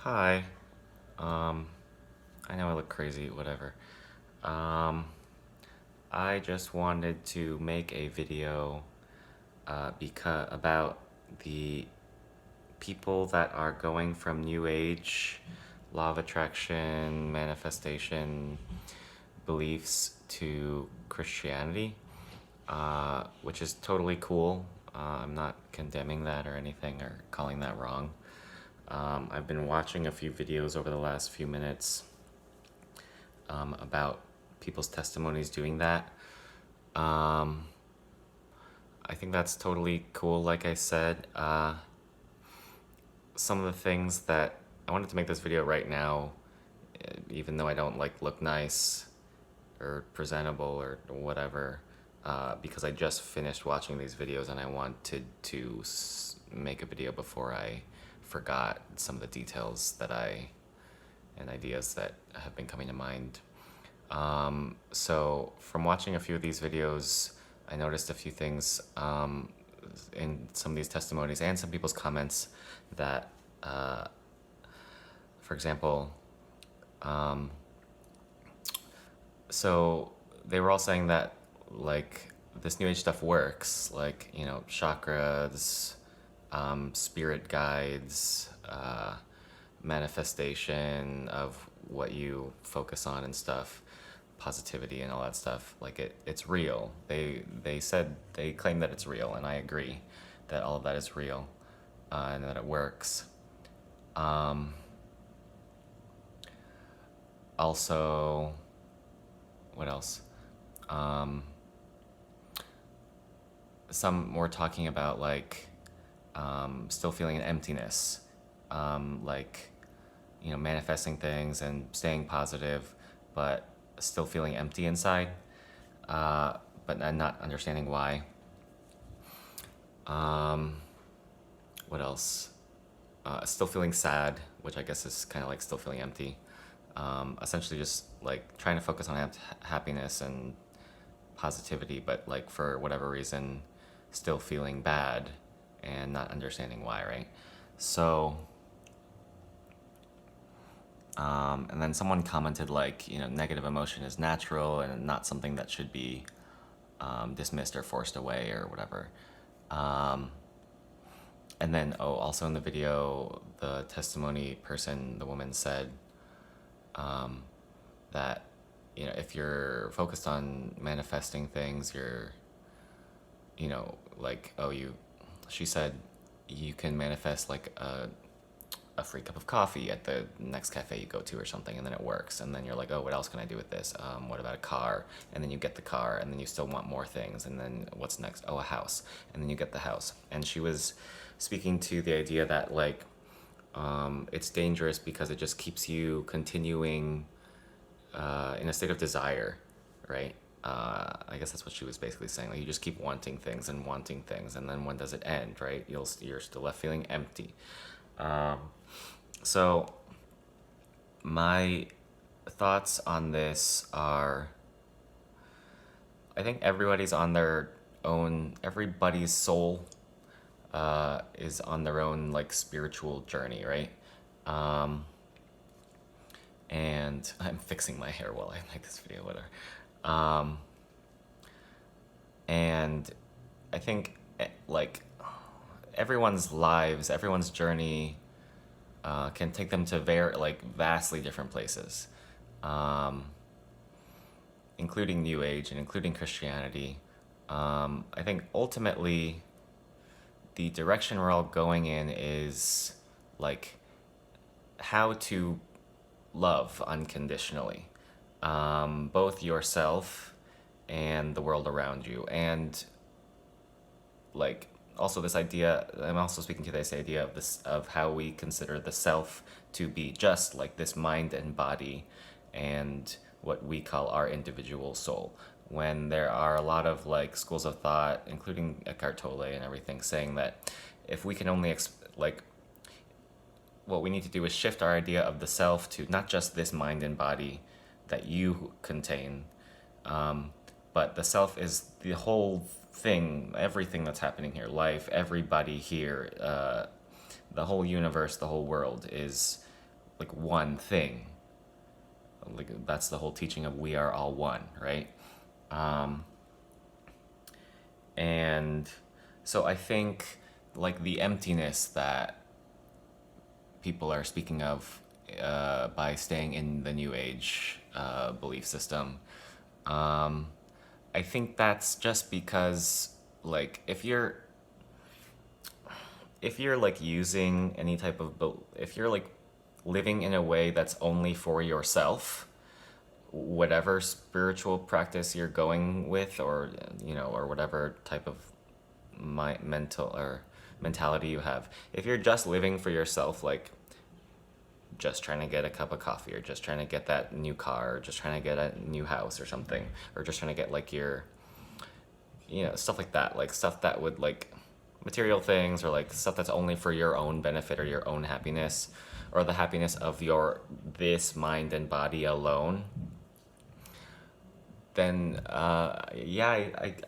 Hi. Um, I know I look crazy, whatever. Um, I just wanted to make a video because about the people that are going from New Age, law of attraction, manifestation beliefs to Christianity, which is totally cool. I'm not condemning that or anything or calling that wrong. I've been watching a few videos over the last few minutes about people's testimonies doing that. Um, I think that's totally cool. Like I said, some of the things that I wanted to make this video right now, even though I don't like look nice or presentable or whatever, because I just finished watching these videos and I wanted to make a video before I forgot some of the details and ideas that have been coming to mind. So from watching a few of these videos, I noticed a few things in some of these testimonies and some people's comments that, for example, so they were all saying that like this new age stuff works, like, you know, chakras, spirit guides, manifestation of what you focus on and stuff, positivity and all that stuff. Like it's real. They said they claim that it's real, and I agree that all of that is real, and that it works. Also, what else? Some were talking about like still feeling an emptiness, like, you know, manifesting things and staying positive, but still feeling empty inside, but not understanding why. What else? Still feeling sad, which I guess is kind of like still feeling empty. Essentially, just like trying to focus on happiness and positivity, but like for whatever reason, still feeling bad and not understanding why, right? So, and then someone commented like, you know, negative emotion is natural and not something that should be dismissed or forced away or whatever. And then, oh, also in the video, the testimony person, the woman said that, you know, if you're focused on manifesting things, you're, you know, like, she said you can manifest like a free cup of coffee at the next cafe you go to or something, and then it works, and then you're like, oh, what else can I do with this? What about a car? And then you get the car, and then you still want more things, and then what's next? Oh, a house. And then you get the house. And she was speaking to the idea that like it's dangerous because it just keeps you continuing in a state of desire, right? I guess that's what she was basically saying. Like you just keep wanting things, and then when does it end, right? You're still left feeling empty. So my thoughts on this are, I think everybody's soul is on their own like spiritual journey, right? And I'm fixing my hair while I make this video, whatever. And I think like everyone's journey can take them to vastly different places, including New Age and including Christianity. I think ultimately the direction we're all going in is like how to love unconditionally, both yourself and the world around you. And like also this idea, I'm also speaking to this idea of how we consider the self to be just like this mind and body and what we call our individual soul, when there are a lot of like schools of thought, including Eckhart Tolle and everything, saying that if we can only like what we need to do is shift our idea of the self to not just this mind and body that you contain, but the self is the whole thing, everything that's happening here, life, everybody here, the whole universe, the whole world is like one thing. Like that's the whole teaching of we are all one, right? Um, and so I think like the emptiness that people are speaking of by staying in the New Age belief system, um, I think that's just because like if you're like using any type of if you're like living in a way that's only for yourself, whatever spiritual practice you're going with, or or whatever type of mental or mentality you have, if you're just living for yourself, like just trying to get a cup of coffee, or just trying to get that new car, or just trying to get a new house or something, or just trying to get like your stuff like that, like stuff that would like material things, or like stuff that's only for your own benefit or your own happiness, or the happiness of your this mind and body alone, then yeah,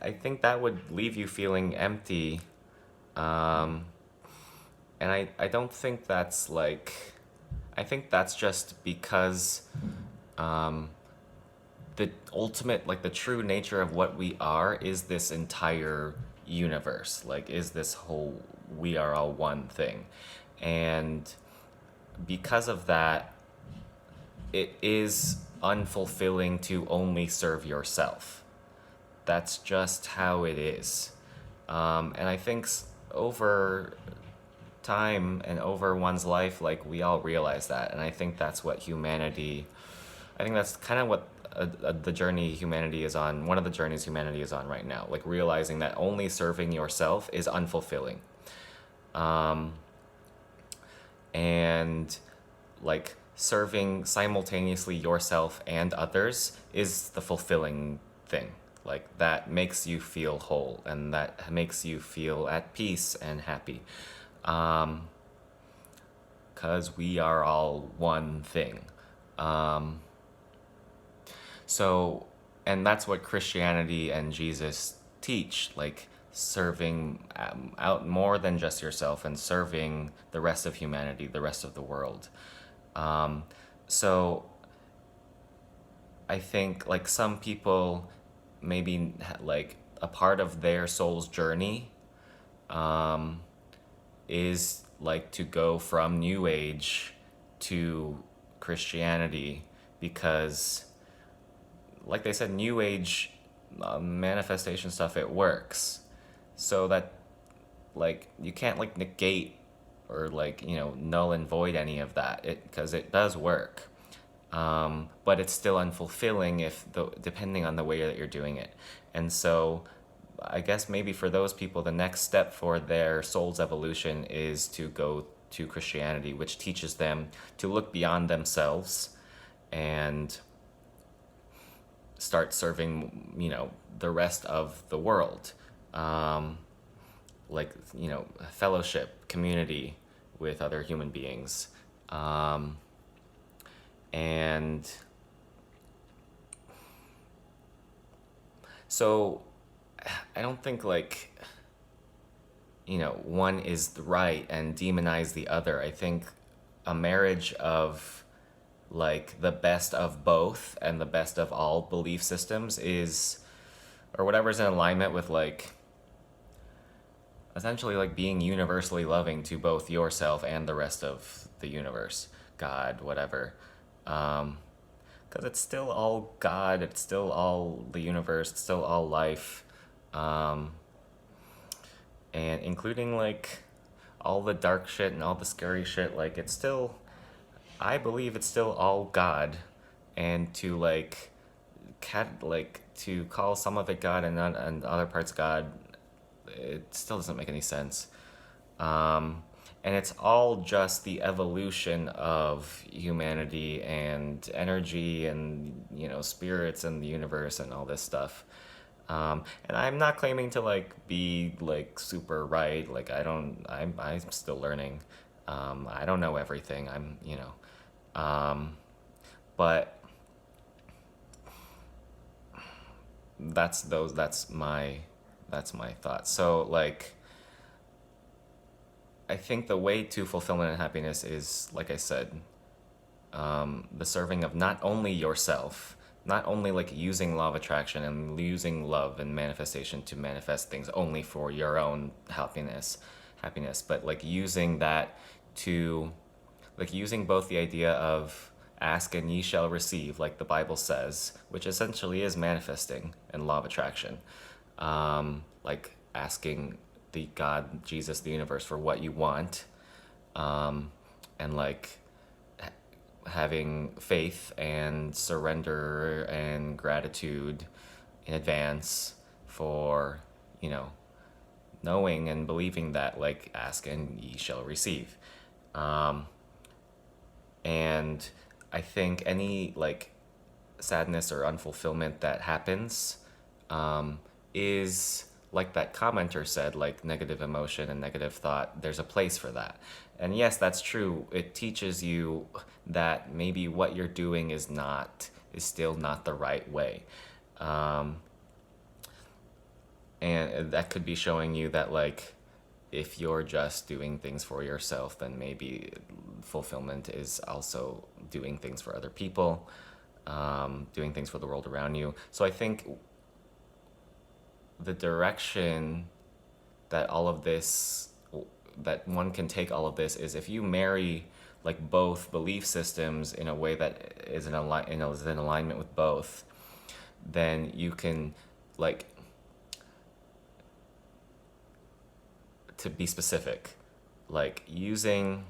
I think that would leave you feeling empty. um, and I don't think that's like, I think that's just because um, the ultimate, like the true nature of what we are is this entire universe, like is this whole we are all one thing. And because of that, it is unfulfilling to only serve yourself. That's just how it is. And I think over time and over one's life, like we all realize that. And I think that's what humanity, I think that's kind of what the journey humanity is on, one of the journeys humanity is on right now, like realizing that only serving yourself is unfulfilling. Um, and like serving simultaneously yourself and others is the fulfilling thing. Like that makes you feel whole, and that makes you feel at peace and happy. Um, because we are all one thing. Um, so, and that's what Christianity and Jesus teach, like serving out more than just yourself, and serving the rest of humanity, the rest of the world. Um, so I think like some people maybe like a part of their soul's journey um, is like to go from New Age to Christianity, because like they said, New Age manifestation stuff, it works. So that like you can't like negate or like null and void any of that, it because it does work. But it's still unfulfilling if depending on the way that you're doing it. And so I guess maybe for those people, the next step for their soul's evolution is to go to Christianity, which teaches them to look beyond themselves and start serving, the rest of the world. Um, like, fellowship, community with other human beings. Um, and so I don't think like, one is right and demonize the other. I think a marriage of like the best of both and the best of all belief systems is, or whatever's in alignment with like essentially like being universally loving to both yourself and the rest of the universe, God, whatever. Because it's still all God, it's still all the universe, it's still all life. Um, and including like all the dark shit and all the scary shit, like it's still, I believe it's still all God. And to like to call some of it God and other parts God, it still doesn't make any sense. Um, and it's all just the evolution of humanity and energy and spirits and the universe and all this stuff. And I'm not claiming to like be like super right. Like I'm still learning. I don't know everything. Um, but that's my thoughts. So like I think the way to fulfillment and happiness is, like I said, the serving of not only yourself, not only like using law of attraction and using love and manifestation to manifest things only for your own happiness, but like using that to, like using both the idea of ask and ye shall receive, like the Bible says, which essentially is manifesting and law of attraction. Like asking the God, Jesus, the universe for what you want, and like having faith and surrender and gratitude in advance for, you know, knowing and believing that like ask and ye shall receive. And I think any like sadness or unfulfillment that happens, is like that commenter said, like negative emotion and negative thought, there's a place for that. And yes, that's true. It teaches you that maybe what you're doing is still not the right way. Um, and that could be showing you that like if you're just doing things for yourself, then maybe fulfillment is also doing things for other people, doing things for the world around you. So I think the direction that all of this, that one can take all of this, is if you marry like both belief systems in a way that is in alignment with both, then you can like, to be specific, like using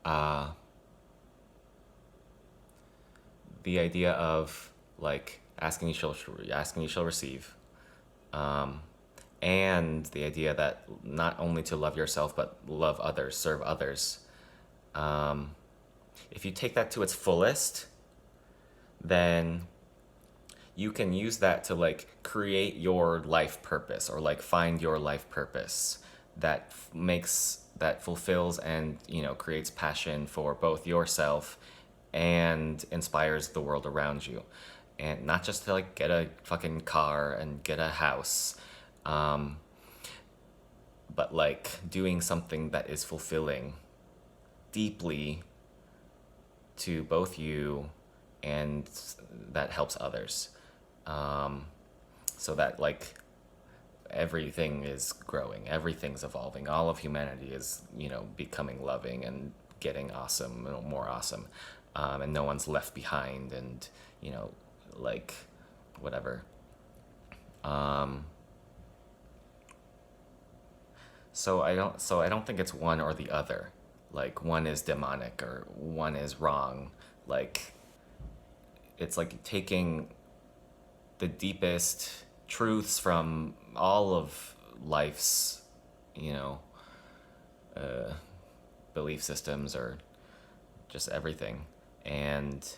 uh, the idea of like asking you shall receive, and the idea that not only to love yourself but love others, serve others. If you take that to its fullest, then you can use that to like create your life purpose, or like find your life purpose that that fulfills and, you know, creates passion for both yourself and inspires the world around you. And not just to like get a fucking car and get a house, but like doing something that is fulfilling deeply to both you and that helps others. So that like everything is growing, everything's evolving, all of humanity is, you know, becoming loving and getting awesome, you know, more awesome, and no one's left behind, and, you know, like whatever. So I don't think it's one or the other. Like one is demonic or one is wrong. Like it's like taking the deepest truths from all of life's, you know, belief systems or just everything, and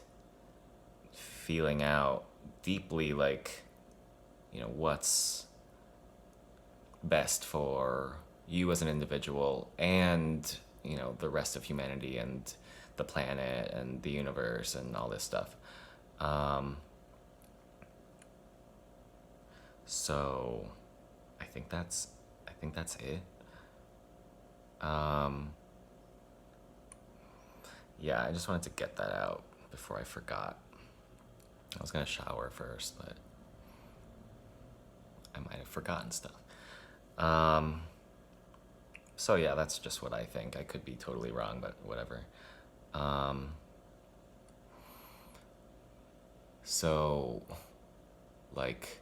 feeling out deeply like, you know, what's best for you as an individual and, you know, the rest of humanity and the planet and the universe and all this stuff. So I think that's it. Um, yeah, I just wanted to get that out before I forgot. I was gonna shower first, but I might have forgotten stuff. Um, so yeah, that's just what I think. I could be totally wrong, but whatever. Um, so like,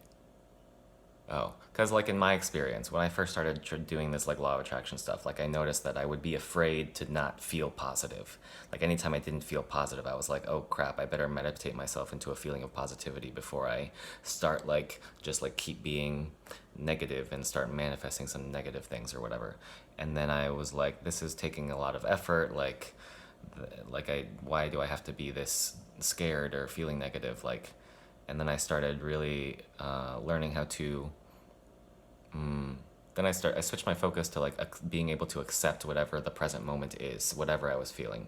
oh, because like in my experience, when I first started doing this like law of attraction stuff, like I noticed that I would be afraid to not feel positive. Like anytime I didn't feel positive, I was like, oh crap, I better meditate myself into a feeling of positivity before I start like just like keep being negative and start manifesting some negative things or whatever. And then I was like, this is taking a lot of effort. Why do I have to be this scared or feeling negative? Like, and then I started really learning how to I switched my focus to like being able to accept whatever the present moment is, whatever I was feeling,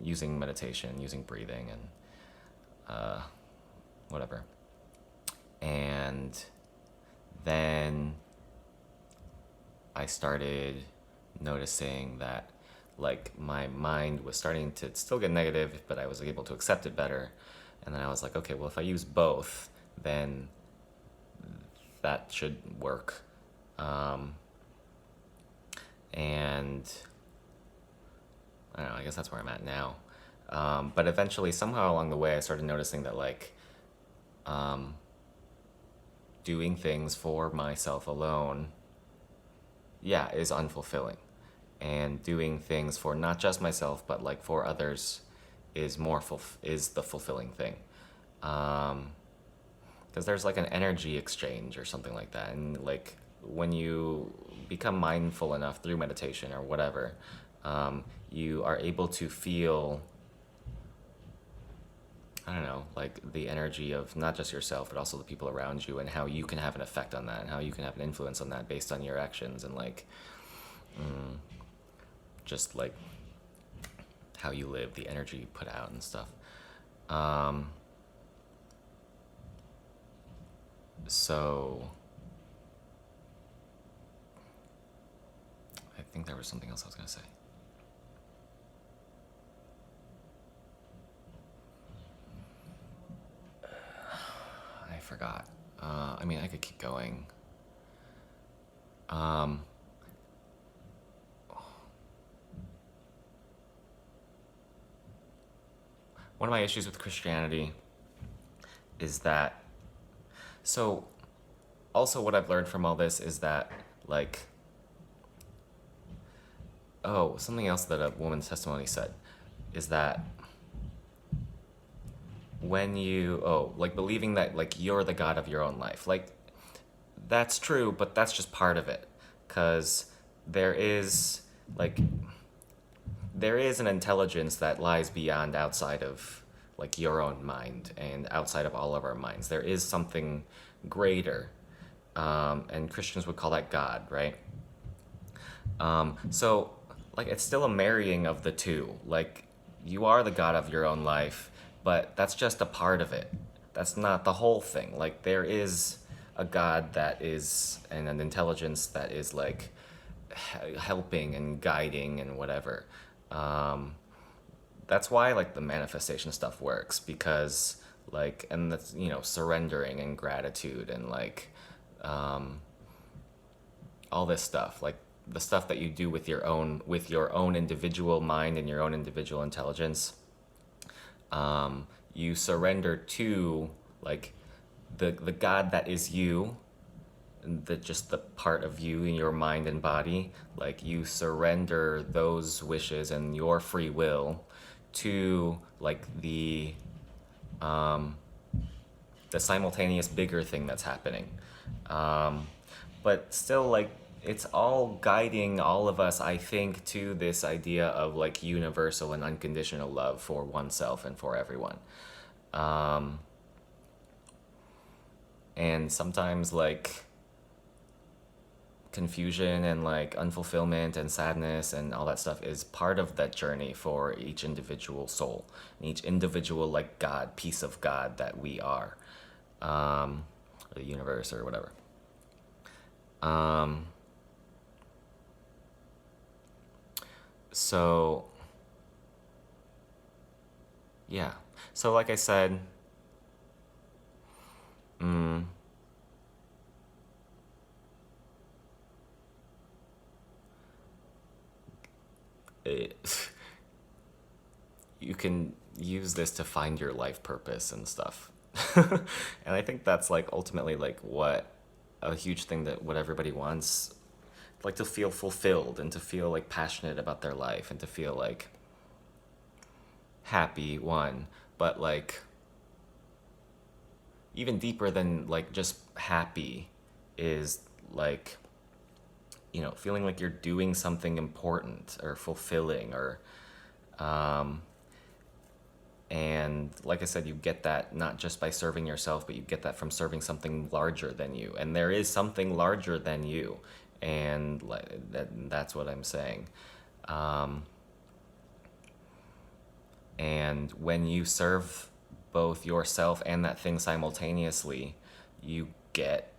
using meditation, using breathing, and whatever. And then I started noticing that like my mind was starting to still get negative, but I was able to accept it better. And then I was like, okay, well, if I use both, then that should work. Um, and I don't know, I guess that's where I'm at now. But eventually, somehow along the way, I started noticing that like um, doing things for myself alone, yeah, is unfulfilling. And doing things for not just myself, but like for others is is the fulfilling thing. Um, because there's like an energy exchange or something like that, and like when you become mindful enough through meditation or whatever, you are able to feel, I don't know, like the energy of not just yourself but also the people around you, and how you can have an effect on that and how you can have an influence on that based on your actions, and like just like how you live, the energy you put out and stuff. um, so I think there was something else I was going to say. I forgot. I mean, I could keep going. Um, One of my issues with Christianity is that, so also what I've learned from all this is that, like, oh, something else that a woman's testimony said is that when you, oh, like believing that, like, you're the God of your own life, like, that's true, but that's just part of it. Because there is, like, there is an intelligence that lies beyond, outside of like your own mind and outside of all of our minds. There is something greater, and Christians would call that God, right? So like it's still a marrying of the two. Like you are the God of your own life, but that's just a part of it. That's not the whole thing. Like there is a God that is, and an intelligence that is like helping and guiding and whatever. Um, that's why like the manifestation stuff works, because like, and that's, you know, surrendering and gratitude and like all this stuff, like the stuff that you do with your own individual mind and your own individual intelligence. You surrender to like the God that is you, the just the part of you in your mind and body. Like you surrender those wishes and your free will to like the simultaneous bigger thing that's happening. um, but still, like, it's all guiding all of us, I think, to this idea of like universal and unconditional love for oneself and for everyone. um, and sometimes like confusion and like unfulfillment and sadness and all that stuff is part of that journey for each individual soul, each individual like God, piece of God that we are, or the universe or whatever. um, so yeah, so like I said, mm, it, you can use this to find your life purpose and stuff. And I think that's like ultimately like what a huge thing, that what everybody wants, like to feel fulfilled and to feel like passionate about their life and to feel like happy, one, but like even deeper than like just happy is like, you know, feeling like you're doing something important or fulfilling, or um, and like I said, you get that not just by serving yourself, but you get that from serving something larger than you. And there is something larger than you. And like that's what I'm saying. Um, and when you serve both yourself and that thing simultaneously, you get,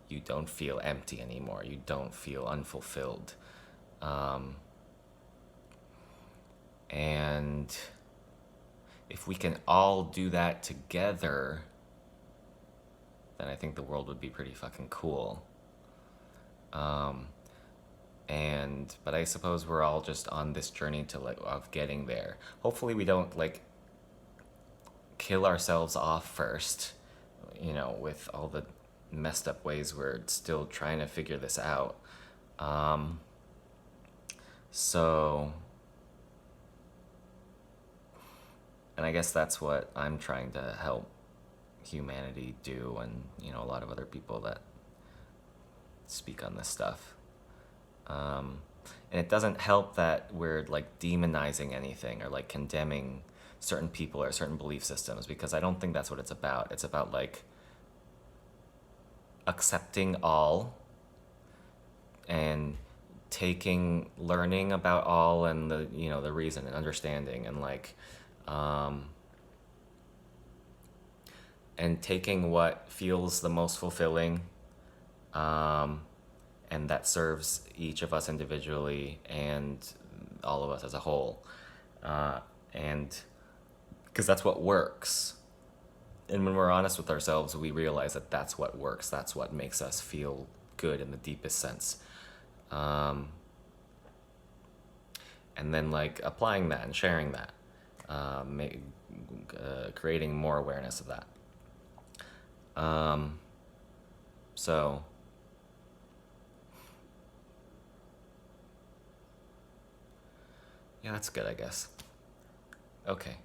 you don't feel empty anymore. You don't feel unfulfilled. Um, and if we can all do that together, then I think the world would be pretty fucking cool. Um, but I suppose we're all just on this journey to like of getting there. Hopefully we don't like kill ourselves off first, with all the messed up ways we're still trying to figure this out. Um, so, and I guess that's what I'm trying to help humanity do, and a lot of other people that speak on this stuff. Um, and it doesn't help that we're like demonizing anything or like condemning certain people or certain belief systems, because I don't think that's what it's about. It's about like accepting all and learning about all, and the reason and understanding, and like and taking what feels the most fulfilling, um, and that serves each of us individually and all of us as a whole, and because that's what works. And when we're honest with ourselves, we realize that that's what works. That's what makes us feel good in the deepest sense. Um, and then like applying that and sharing that, creating more awareness of that. Um, so yeah, that's good, I guess. Okay.